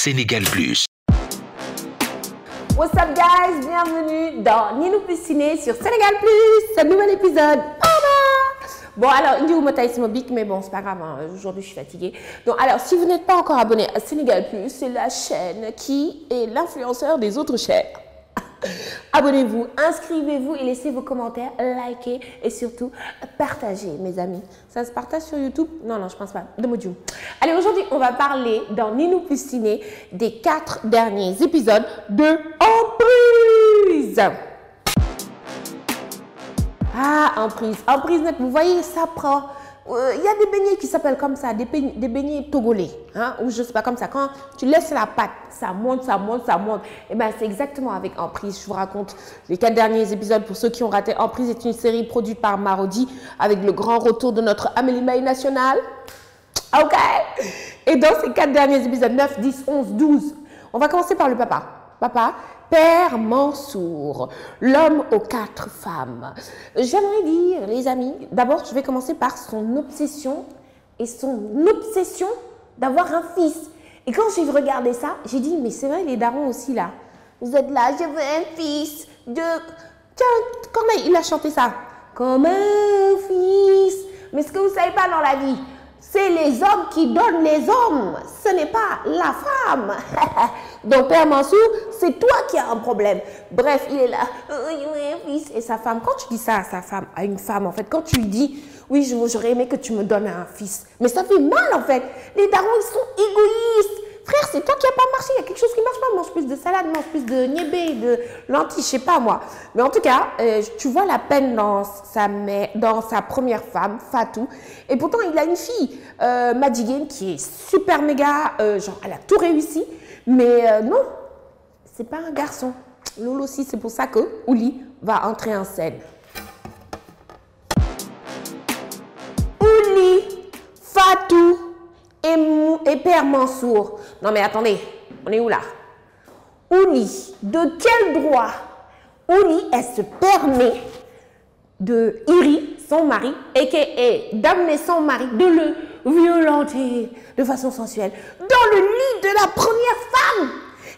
Sénégal Plus. What's up guys, bienvenue dans Ni nous plus ciné sur Sénégal Plus, ce nouvel épisode. Bon alors, indiwuma tay sama bic, mais bon c'est pas grave, hein. Aujourd'hui je suis fatiguée. Donc alors, si vous n'êtes pas encore abonné à Sénégal Plus, c'est la chaîne qui est l'influenceur des autres chaînes. Abonnez-vous, inscrivez-vous et laissez vos commentaires, likez et surtout partagez mes amis. Ça se partage sur YouTube? Non, je pense pas. De Modium. Allez, aujourd'hui on va parler dans Ni nous plus ciné des 4 derniers épisodes de Emprise. Ah, Emprise, vous voyez, ça prend... Il y a des beignets qui s'appellent comme ça, des beignets togolais, hein, ou je sais pas, comme ça. Quand tu laisses la pâte, ça monte. Et ben c'est exactement avec Emprise. Je vous raconte les 4 derniers épisodes pour ceux qui ont raté. Emprise est une série produite par Marodi avec le grand retour de notre Amélie Mbaye nationale. Ok. Et dans ces 4 derniers épisodes, 9, 10, 11, 12, on va commencer par le papa. Père Mansour, l'homme aux 4 femmes. J'aimerais dire, les amis, d'abord, je vais commencer par son obsession d'avoir un fils. Et quand j'ai regardé ça, j'ai dit, mais c'est vrai, les darons aussi là. Vous êtes là, je veux un fils. Tiens, comment il a chanté ça? Comme un fils. Mais ce que vous ne savez pas dans la vie, c'est les hommes qui donnent les hommes, ce n'est pas la femme. Donc, Père Mansour, c'est toi qui as un problème. Bref, il est là, et sa femme, quand tu dis ça à sa femme, à une femme, en fait, quand tu lui dis, oui, j'aurais aimé que tu me donnes un fils, mais ça fait mal, en fait. Les darons, ils sont égoïstes. Frère, c'est toi qui n'as pas marché, il y a quelque chose qui ne marche pas. Mange plus de salade, mange plus de niébé, de lentilles, je ne sais pas moi. Mais en tout cas, tu vois la peine dans sa première femme, Fatou. Et pourtant, il a une fille, Madjiguène, qui est super méga, genre, elle a tout réussi. Mais non, c'est pas un garçon. Lolo aussi, c'est pour ça que Ouli va entrer en scène. Ouli, Fatou et Père Mansour. Non mais attendez, on est où là? Ouli, de quel droit Ouli, elle se permet de Iri, son mari, et d'amener son mari, de le violenter de façon sensuelle dans le lit de la première femme.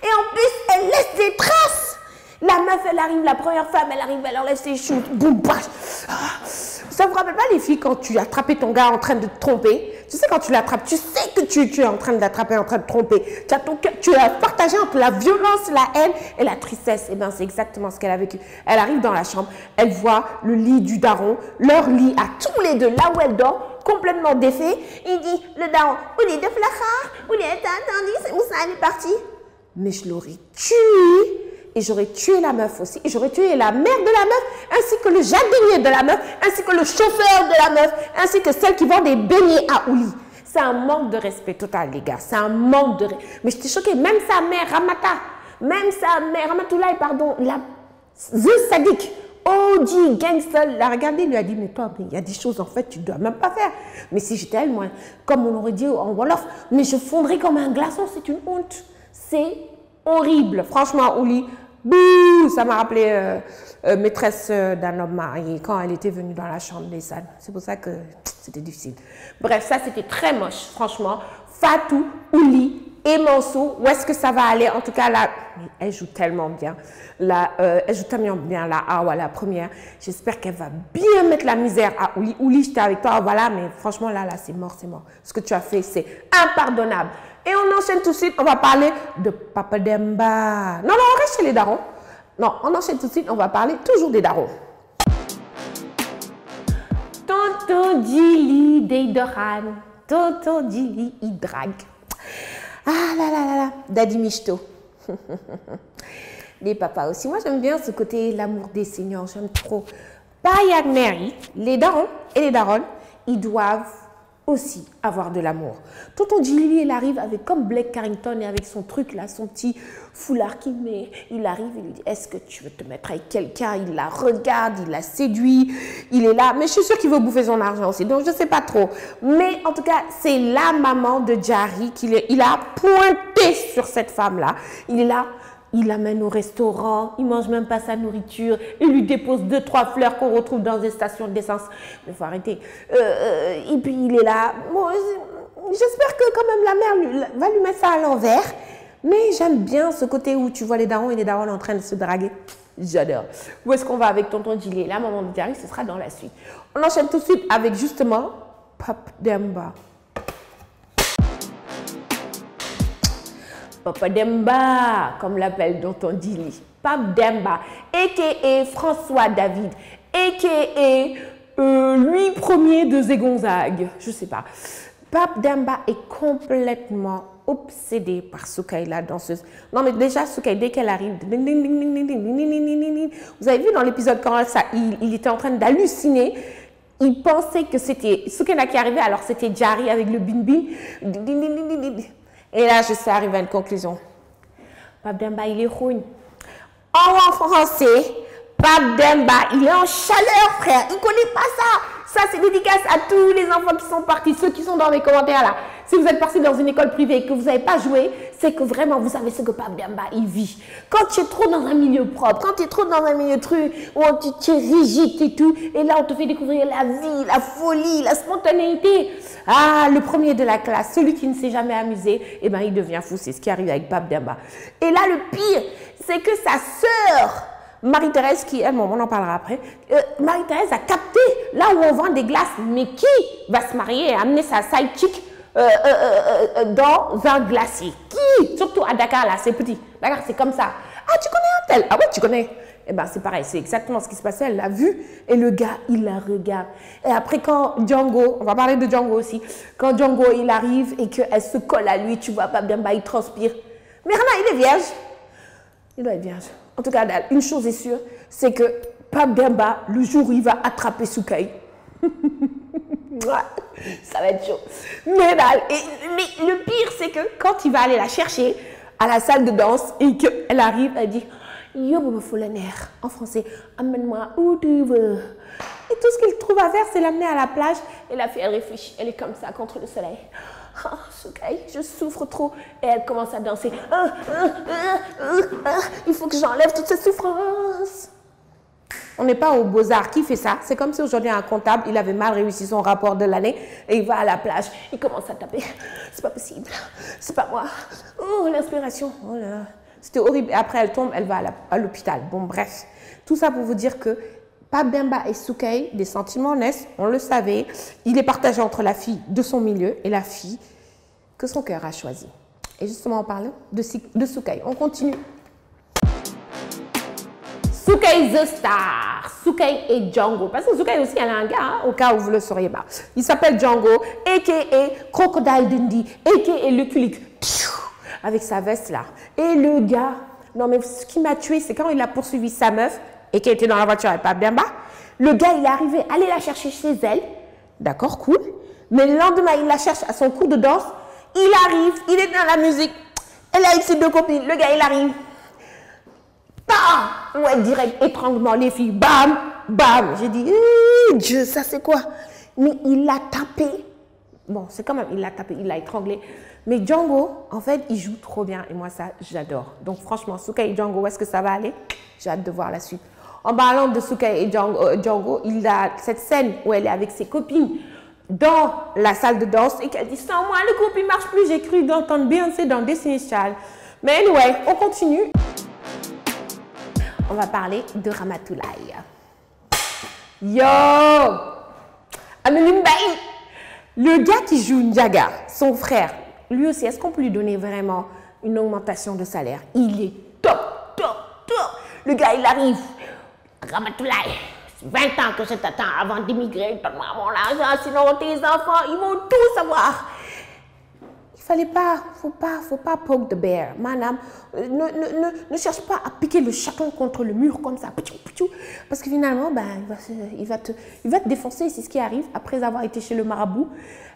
Et en plus, elle laisse des traces. La meuf, elle arrive, la première femme, elle arrive, elle enlève ses cheveux. Boum, bâche. Ça vous rappelle pas les filles quand tu as attrapé ton gars en train de te tromper? Tu sais, quand tu l'attrapes, tu sais que tu es en train de l'attraper, en train de tromper. Tu as partagé entre la violence, la haine et la tristesse. Et bien, c'est exactement ce qu'elle a vécu. Elle arrive dans la chambre, elle voit le lit du daron, leur lit à tous les deux, là où elle dort, complètement défait. Il dit, le daron, où est de flachard, où est attendu, c'est où ça, elle est partie. Mais je l'aurais tué. Et j'aurais tué la meuf aussi. Et j'aurais tué la mère de la meuf, ainsi que le jardinier de la meuf, ainsi que le chauffeur de la meuf, ainsi que celle qui vend des beignets à Ouli. C'est un manque de respect total, les gars. C'est un manque de respect. Mais j'étais choquée. Même sa mère, Ramatoulaye, pardon, la Sadiq, OG gangster, l'a regardé, lui a dit, mais toi, il y a des choses, en fait, tu ne dois même pas faire. Mais si j'étais elle, moi, comme on aurait dit en Wolof, mais je fondrais comme un glaçon, c'est une honte. C'est horrible. Franchement, Ouli, bouh, ça m'a rappelé maîtresse d'un homme marié quand elle était venue dans la chambre des salles. C'est pour ça que c'était difficile. Bref, ça c'était très moche, franchement. Fatou, Ouli et Mansour, où est-ce que ça va aller? En tout cas, là, elle joue tellement bien. Elle joue tellement bien la Awa, la première. J'espère qu'elle va bien mettre la misère à Ouli. Ouli, j'étais avec toi, voilà, mais franchement, là, c'est mort, c'est mort. Ce que tu as fait, c'est impardonnable. Et on enchaîne tout de suite, on va parler de Papa Demba. Non, on reste chez les darons. Non, on enchaîne tout de suite, on va parler toujours des darons. Tonton Djili Deidoran. Tonton Djili, il drague. Ah là, Daddy Michto. Les papas aussi. Moi, j'aime bien ce côté, l'amour des seigneurs, j'aime trop. Paya Mary, les darons et les daronnes, ils doivent aussi avoir de l'amour. Tonton Djili, il arrive avec comme Blake Carrington et avec son truc là, son petit foulard qu'il met. Il arrive, il lui dit, est-ce que tu veux te mettre avec quelqu'un? Il la regarde, il la séduit, il est là. Mais je suis sûre qu'il veut bouffer son argent aussi, donc je ne sais pas trop. Mais en tout cas, c'est la maman de Jari qu'il a pointé sur cette femme-là. Il est là. Il l'amène au restaurant, il ne mange même pas sa nourriture, il lui dépose 2-3 fleurs qu'on retrouve dans des stations d'essence. Mais il faut arrêter. Et puis il est là. Bon, j'espère que quand même la mère va lui mettre ça à l'envers. Mais j'aime bien ce côté où tu vois les darons et les darons en train de se draguer. J'adore. Où est-ce qu'on va avec tonton Djily? La maman de Diary, ce sera dans la suite. On enchaîne tout de suite avec justement Pape Demba. Papa Demba, comme l'appelle tonton Djily. Pape Demba, a.k.a. François David, a.k.a. Louis Ier de Zégonzague. Je sais pas. Pape Demba est complètement obsédé par Soukaï, la danseuse. Non, mais déjà, Soukaï, dès qu'elle arrive, vous avez vu dans l'épisode quand il était en train d'halluciner, il pensait que c'était Soukaïna qui arrivait, alors c'était Diary avec le bin-bin. Et là, je suis arrivée à une conclusion. Pape Demba, il est rougne. En français, Pape Demba, il est en chaleur, frère. Il ne connaît pas ça. Ça, c'est dédicace à tous les enfants qui sont partis, ceux qui sont dans les commentaires là. Si vous êtes partis dans une école privée et que vous n'avez pas joué, c'est que vraiment vous savez ce que Pape Demba il vit. Quand tu es trop dans un milieu propre, quand tu es trop dans un milieu truc où tu es rigide et tout, et là on te fait découvrir la vie, la folie, la spontanéité. Ah, le premier de la classe, celui qui ne s'est jamais amusé, eh ben il devient fou. C'est ce qui arrive avec Pape Demba. Et là le pire, c'est que sa sœur Marie-Thérèse, qui, elle, on en parlera après, Marie-Thérèse a capté là où on vend des glaces, mais qui va se marier et amener sa sidechick dans un glacier? Qui? Surtout à Dakar, là, c'est petit. Dakar, c'est comme ça. Ah, tu connais un tel? Ah ouais, tu connais? Eh bien, c'est pareil, c'est exactement ce qui se passait. Elle l'a vu et le gars, il la regarde. Et après, quand Django, on va parler de Django aussi, quand Django, il arrive et qu'elle se colle à lui, tu vois, Pape Demba, il transpire. Mais Rana, il est vierge. Il doit être vierge. En tout cas, une chose est sûre, c'est que Pape Demba, le jour où il va attraper Soukaï, ça va être chaud. Mais le pire, c'est que quand il va aller la chercher à la salle de danse et qu'elle arrive, elle dit « Yo, Bobo Folaner » en français, « Amène-moi où tu veux ». Et tout ce qu'il trouve à faire, c'est l'amener à la plage. Et la fille, elle réfléchit, elle est comme ça contre le soleil. Oh, Soukaï, je souffre trop. Et elle commence à danser. Il faut que j'enlève toute cette souffrance. On n'est pas aux Beaux-Arts. Qui fait ça? C'est comme si aujourd'hui un comptable, il avait mal réussi son rapport de l'année et il va à la plage. Il commence à taper. C'est pas possible. C'est pas moi. Oh, l'inspiration. Oh là là. C'était horrible. Et après, elle tombe, elle va à l'hôpital. Bon, bref. Tout ça pour vous dire que Pape Demba et Soukaï, des sentiments naissent, on le savait. Il est partagé entre la fille de son milieu et la fille que son cœur a choisie. Et justement, on parle de Soukaï. On continue. Soukaï the Star, Soukaï et Django. Parce que Soukaï aussi, elle a un gars, hein, au cas où vous ne le sauriez pas. Il s'appelle Django, a.k.a. Crocodile Dundee, a.k.a. Lucky Luke, avec sa veste là. Et le gars, non mais ce qui m'a tué, c'est quand il a poursuivi sa meuf, et qui était dans la voiture avec Pape Demba, le gars, il est arrivé, aller la chercher chez elle, d'accord, cool, mais le lendemain, il la cherche à son cours de danse, il arrive, il est dans la musique, elle est avec ses deux copines, le gars, il arrive, bam, ouais, direct, étranglement, les filles, bam, bam, j'ai dit, Dieu, ça c'est quoi? Mais il l'a tapé, bon, c'est quand même, il l'a tapé, il l'a étranglé, mais Django, en fait, il joue trop bien, et moi, ça, j'adore, donc franchement, Soukaï et Django, où est-ce que ça va aller? J'ai hâte de voir la suite. En parlant de Soukaï et Django, il a cette scène où elle est avec ses copines dans la salle de danse et qu'elle dit « Sans moi, le groupe ne marche plus, j'ai cru d'entendre Beyoncé dans Destiny's Child ». Mais anyway, on continue. On va parler de Ramatoulaye. Yo! Amélie Mbaye! Le gars qui joue Ndiaga, son frère, lui aussi, est-ce qu'on peut lui donner vraiment une augmentation de salaire? Il est top, top, top! Le gars, il arrive. Ramatoulaye, 20 ans que je t'attends avant d'immigrer. Donne-moi mon argent, sinon tes enfants, ils vont tout savoir. Il fallait pas, faut pas poke the bear. Madame, ne cherche pas à piquer le chaton contre le mur comme ça. Parce que finalement, ben, il va te défoncer. C'est ce qui arrive après avoir été chez le marabout.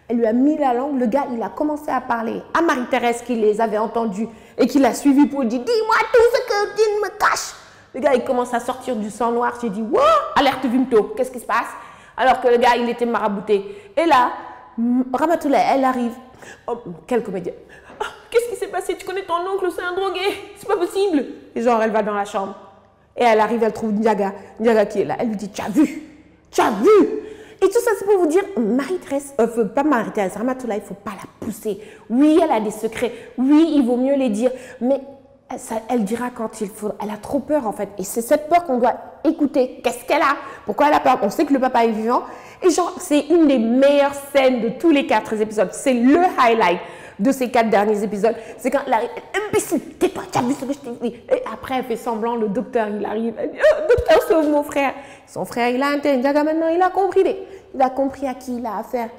Elle lui a mis la langue. Le gars, il a commencé à parler à Marie-Thérèse qui les avait entendus et qui l'a suivi pour dire « Dis-moi tout ce que tu me caches ». Le gars, il commence à sortir du sang noir. J'ai dit, wow, alerte Vimto, qu'est-ce qui se passe? Alors que le gars, il était marabouté. Et là, Ramatoulaye, elle arrive. Oh, quel comédien. Oh, qu'est-ce qui s'est passé? Tu connais ton oncle, c'est un drogué. C'est pas possible. Et genre, elle va dans la chambre. Et elle arrive, elle trouve Ndiaga. Ndiaga qui est là. Elle lui dit, tu as vu? Tu as vu? Et tout ça, c'est pour vous dire, Marie-Thérèse, pas Marie-Thérèse, Ramatoulaye, il ne faut pas la pousser. Oui, elle a des secrets. Oui, il vaut mieux les dire. Mais elle dira quand il faut. Elle a trop peur, en fait. Et c'est cette peur qu'on doit écouter. Qu'est-ce qu'elle a? Pourquoi elle a peur? On sait que le papa est vivant. Et genre, c'est une des meilleures scènes de tous les 4 épisodes. C'est le highlight de ces 4 derniers épisodes. C'est quand elle arrive, imbécile, tais-toi, tu as vu ce que je t'ai dit. Et après, elle fait semblant, le docteur, il arrive, elle dit, oh, docteur, sauve mon frère. Son frère, il a un Ndiaga maintenant, il a compris. Il a compris à qui il a affaire.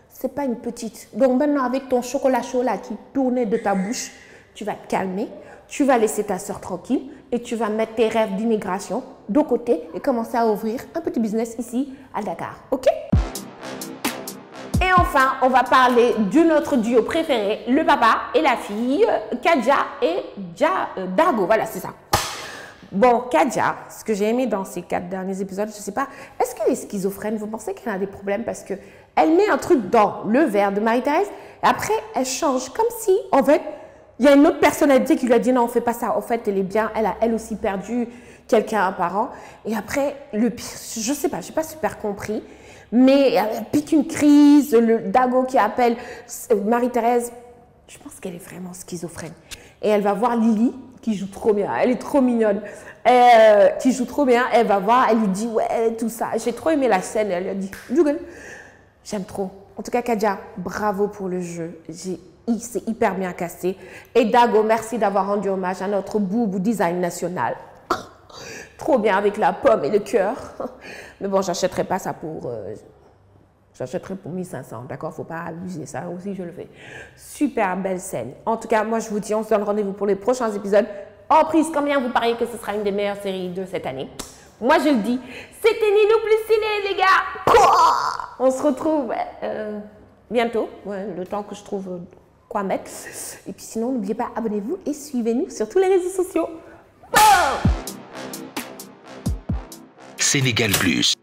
C'est pas une petite. Donc maintenant, avec ton chocolat chaud là qui tournait de ta bouche, tu vas te calmer, tu vas laisser ta soeur tranquille et tu vas mettre tes rêves d'immigration de côté et commencer à ouvrir un petit business ici à Dakar. OK? Et enfin, on va parler de notre duo préféré, le papa et la fille, Kadja et Dago. Voilà, c'est ça. Bon, Kadja, ce que j'ai aimé dans ces 4 derniers épisodes, je ne sais pas, est-ce qu'elle est schizophrène? Vous pensez qu'elle a des problèmes parce qu'elle met un truc dans le verre de Marie-Thérèse et après, elle change comme si, en fait, il y a une autre personnalité qui lui a dit non, on ne fait pas ça. En fait, elle est bien, elle a elle aussi perdu quelqu'un, un parent. Et après, le pire, je ne sais pas, je n'ai pas super compris. Mais elle pique une crise, le Dago qui appelle Marie-Thérèse, je pense qu'elle est vraiment schizophrène. Et elle va voir Lily, qui joue trop bien, elle est trop mignonne, qui joue trop bien, elle va voir, elle lui dit ouais, tout ça. J'ai trop aimé la scène, elle lui a dit, Dougal, j'aime trop. En tout cas, Kadja, bravo pour le jeu, c'est hyper bien cassé. Et Dago, merci d'avoir rendu hommage à notre boubou design national. Trop bien avec la pomme et le cœur. Mais bon, j'achèterai pas ça pour... j'achèterai pour 1500, d'accord? Faut pas abuser, ça aussi je le fais. Super belle scène. En tout cas, moi je vous dis, on se donne rendez-vous pour les prochains épisodes. En prise, combien vous pariez que ce sera une des meilleures séries de cette année? Moi je le dis, c'était Ninou plus Ciné, les gars. On se retrouve bientôt, ouais, le temps que je trouve quoi mettre. Et puis sinon, n'oubliez pas, abonnez-vous et suivez-nous sur tous les réseaux sociaux. Sénégal Plus.